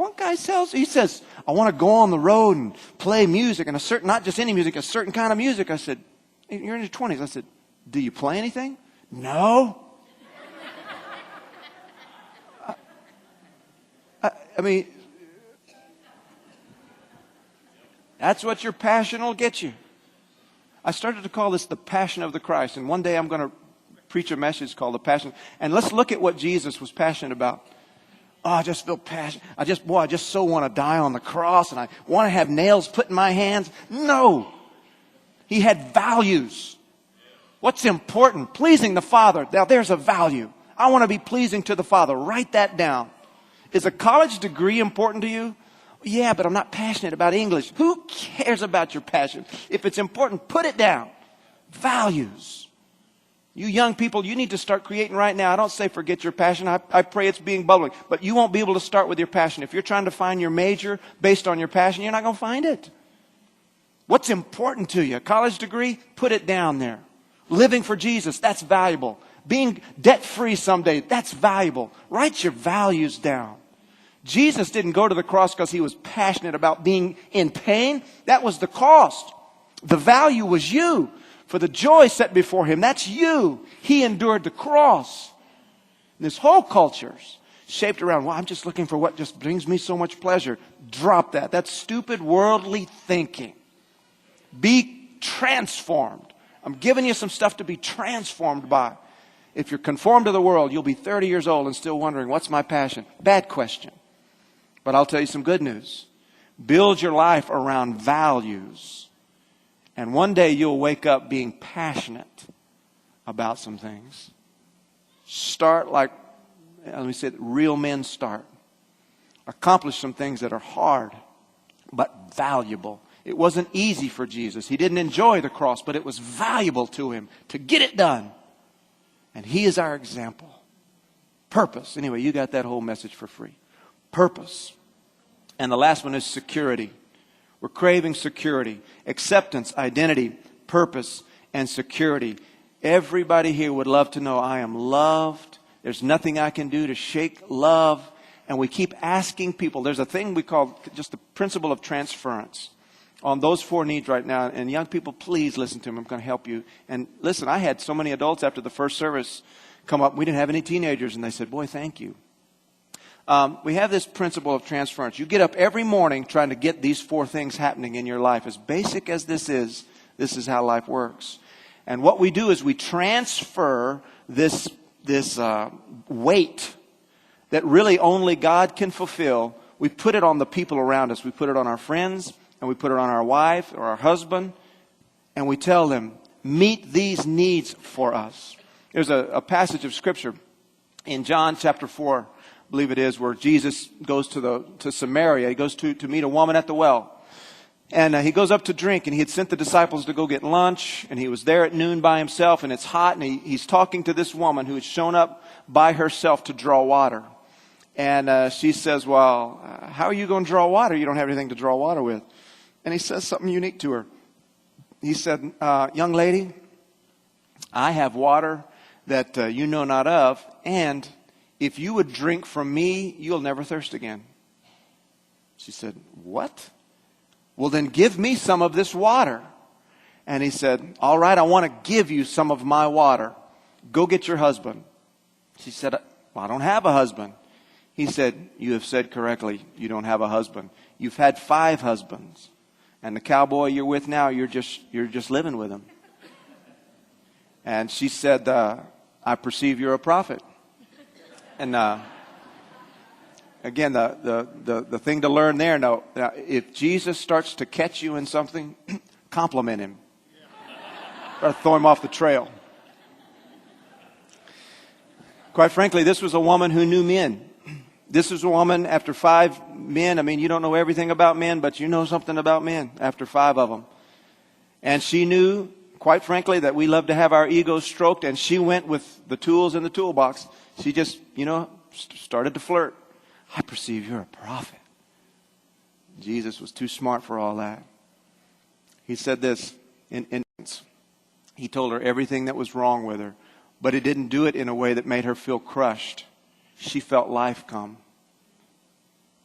One guy he says, I want to go on the road and play music, and not just any music, a certain kind of music. I said, you're in your 20s. I said, do you play anything? No. I mean, that's what your passion will get you. I started to call this the Passion of the Christ. And one day I'm going to preach a message called The Passion. And let's look at what Jesus was passionate about. Oh, I just feel passionate. I just so want to die on the cross. And I want to have nails put in my hands. No. He had values. What's important? Pleasing the Father. Now there's a value. I want to be pleasing to the Father. Write that down. Is a college degree important to you? Yeah, but I'm not passionate about English. Who cares about your passion? If it's important, put it down. Values. You young people, you need to start creating right now. I don't say forget your passion. I pray it's being bubbling. But you won't be able to start with your passion. If you're trying to find your major based on your passion, you're not going to find it. What's important to you? A college degree? Put it down there. Living for Jesus, that's valuable. Being debt-free someday, that's valuable. Write your values down. Jesus didn't go to the cross because he was passionate about being in pain. That was the cost. The value was you. For the joy set before him, that's you. He endured the cross. And this whole culture's shaped around, well, I'm just looking for what just brings me so much pleasure. Drop that. That's stupid worldly thinking. Be transformed. I'm giving you some stuff to be transformed by. If you're conformed to the world, you'll be 30 years old and still wondering, what's my passion? Bad question. But I'll tell you some good news. Build your life around values. And one day you'll wake up being passionate about some things. Start like, let me say it, real men start. Accomplish some things that are hard, but valuable. It wasn't easy for Jesus. He didn't enjoy the cross, but it was valuable to him to get it done. And he is our example. Purpose. Anyway, you got that whole message for free. Purpose. And the last one is security. We're craving security, acceptance, identity, purpose, and security. Everybody here would love to know I am loved. There's nothing I can do to shake love. And we keep asking people. There's a thing we call just the principle of transference on those four needs right now. And young people, please listen to me. I'm going to help you. And listen, I had so many adults after the first service come up. We didn't have any teenagers. And they said, boy, thank you. We have this principle of transference. You get up every morning trying to get these four things happening in your life. As basic as this is how life works. And what we do is we transfer this weight that really only God can fulfill. We put it on the people around us. We put it on our friends, and we put it on our wife or our husband, and we tell them, meet these needs for us. There's a passage of Scripture in John chapter 4, I believe it is, where Jesus goes to Samaria. He goes to meet a woman at the well. And he goes up to drink, and he had sent the disciples to go get lunch, and he was there at noon by himself, and it's hot, and he's talking to this woman who had shown up by herself to draw water. And she says, well, how are you going to draw water? You don't have anything to draw water with. And he says something unique to her. He said, young lady, I have water that you know not of, and if you would drink from me, you'll never thirst again. She said, what? Well, then give me some of this water. And he said, all right, I want to give you some of my water. Go get your husband. She said, well, I don't have a husband. He said, you have said correctly, you don't have a husband. You've had 5 husbands. And the cowboy you're with now, you're just living with him. And she said, I perceive you're a prophet. And again, the thing to learn there, now, if Jesus starts to catch you in something, compliment him. Or throw him off the trail. Quite frankly, this was a woman who knew men. This is a woman after 5 men. I mean, you don't know everything about men, but you know something about men after 5 of them. And she knew, quite frankly, that we love to have our egos stroked, and she went with the tools in the toolbox. She just, started to flirt. I perceive you're a prophet. Jesus was too smart for all that. He said this he told her everything that was wrong with her, but he didn't do it in a way that made her feel crushed. She felt life come.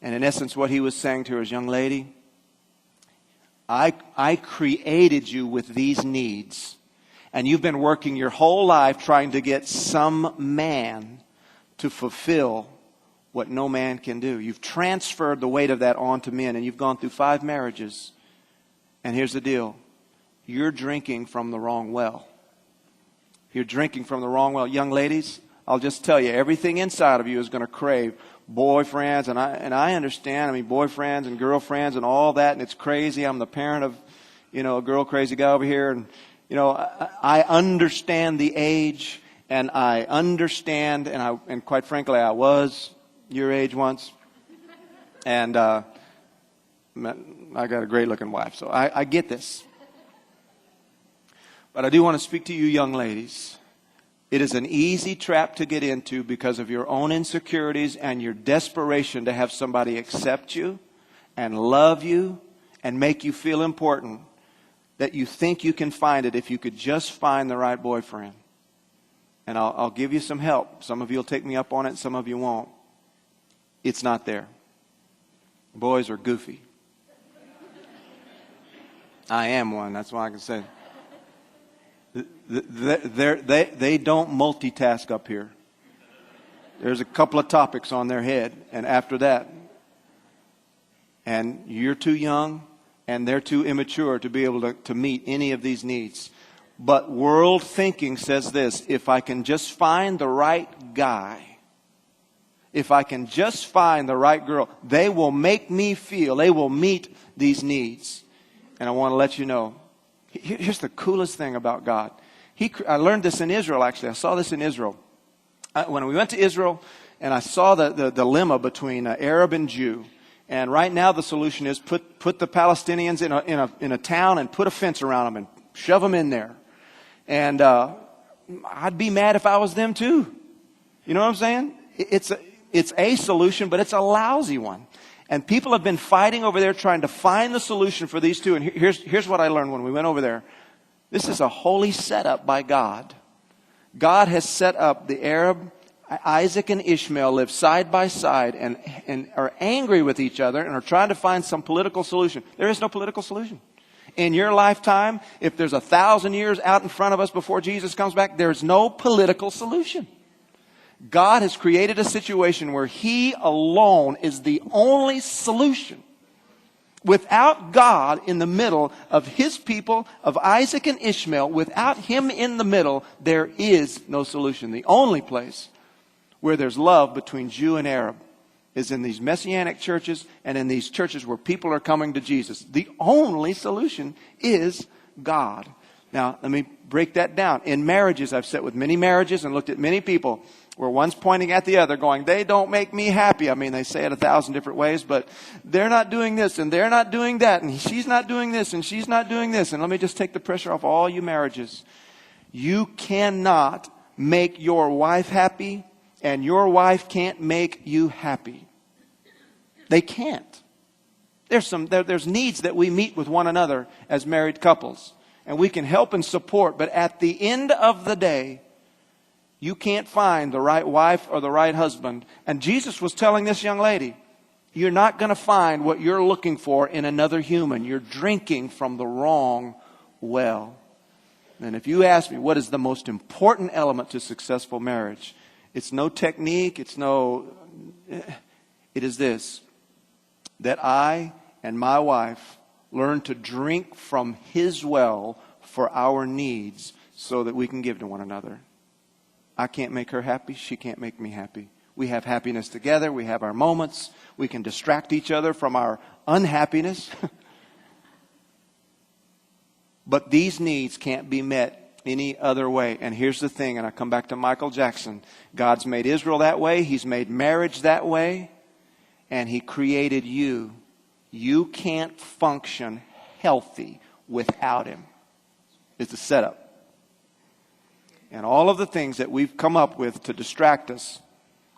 And in essence, what he was saying to her is, young lady, I created you with these needs. And you've been working your whole life trying to get some man to fulfill what no man can do. You've transferred the weight of that onto men, and you've gone through 5 marriages. And here's the deal. You're drinking from the wrong well. You're drinking from the wrong well. Young ladies, I'll just tell you, everything inside of you is going to crave boyfriends. And I understand, boyfriends and girlfriends and all that, and it's crazy. I'm the parent of, a girl crazy guy over here. And, I understand the age, and I understand, and quite frankly, I was your age once. And I got a great-looking wife, so I get this. But I do want to speak to you young ladies. It is an easy trap to get into because of your own insecurities and your desperation to have somebody accept you and love you and make you feel important, that you think you can find it if you could just find the right boyfriend. And I'll give you some help. Some of you will take me up on it, some of you won't. It's not there. Boys are goofy. I am one, that's why I can say they don't multitask up here. There's a couple of topics on their head, and after that, and you're too young and they're too immature to be able to meet any of these needs. But world thinking says this: if I can just find the right guy, if I can just find the right girl, they will make me feel, they will meet these needs. And I want to let you know, here's the coolest thing about God. I learned this in Israel, actually. I saw this in Israel. When we went to Israel, and I saw the dilemma between Arab and Jew. And right now the solution is put the Palestinians in a town and put a fence around them and shove them in there. And I'd be mad if I was them too. You know what I'm saying? It's a solution, but it's a lousy one. And people have been fighting over there trying to find the solution for these two. And here's what I learned when we went over there. This is a holy setup by God. God has set up the Arab, Isaac and Ishmael live side by side and are angry with each other and are trying to find some political solution. There is no political solution. In your lifetime, if there's 1,000 years out in front of us before Jesus comes back, there's no political solution. God has created a situation where He alone is the only solution. Without God in the middle of His people, of Isaac and Ishmael, without Him in the middle, there is no solution. The only place where there's love between Jew and Arab is in these Messianic churches and in these churches where people are coming to Jesus. The only solution is God. Now, let me break that down. In marriages, I've sat with many marriages and looked at many people where one's pointing at the other going, they don't make me happy. I mean, they say it 1,000 different ways, but they're not doing this and they're not doing that and she's not doing this and she's not doing this. And let me just take the pressure off all you marriages. You cannot make your wife happy and your wife can't make you happy. They can't. There's needs that we meet with one another as married couples. And we can help and support. But at the end of the day, you can't find the right wife or the right husband. And Jesus was telling this young lady, you're not going to find what you're looking for in another human. You're drinking from the wrong well. And if you ask me, what is the most important element to successful marriage? It's no technique. It is this, that I and my wife learn to drink from His well for our needs so that we can give to one another. I can't make her happy. She can't make me happy. We have happiness together. We have our moments. We can distract each other from our unhappiness. But these needs can't be met any other way. And here's the thing, and I come back to Michael Jackson. God's made Israel that way. He's made marriage that way. And He created you. You can't function healthy without Him. It's a setup. And all of the things that we've come up with to distract us,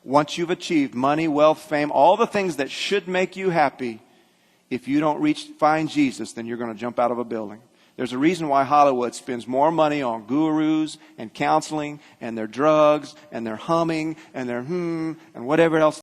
once you've achieved money, wealth, fame, all the things that should make you happy, if you don't find Jesus, then you're going to jump out of a building. There's a reason why Hollywood spends more money on gurus and counseling and their drugs and their humming and their and whatever else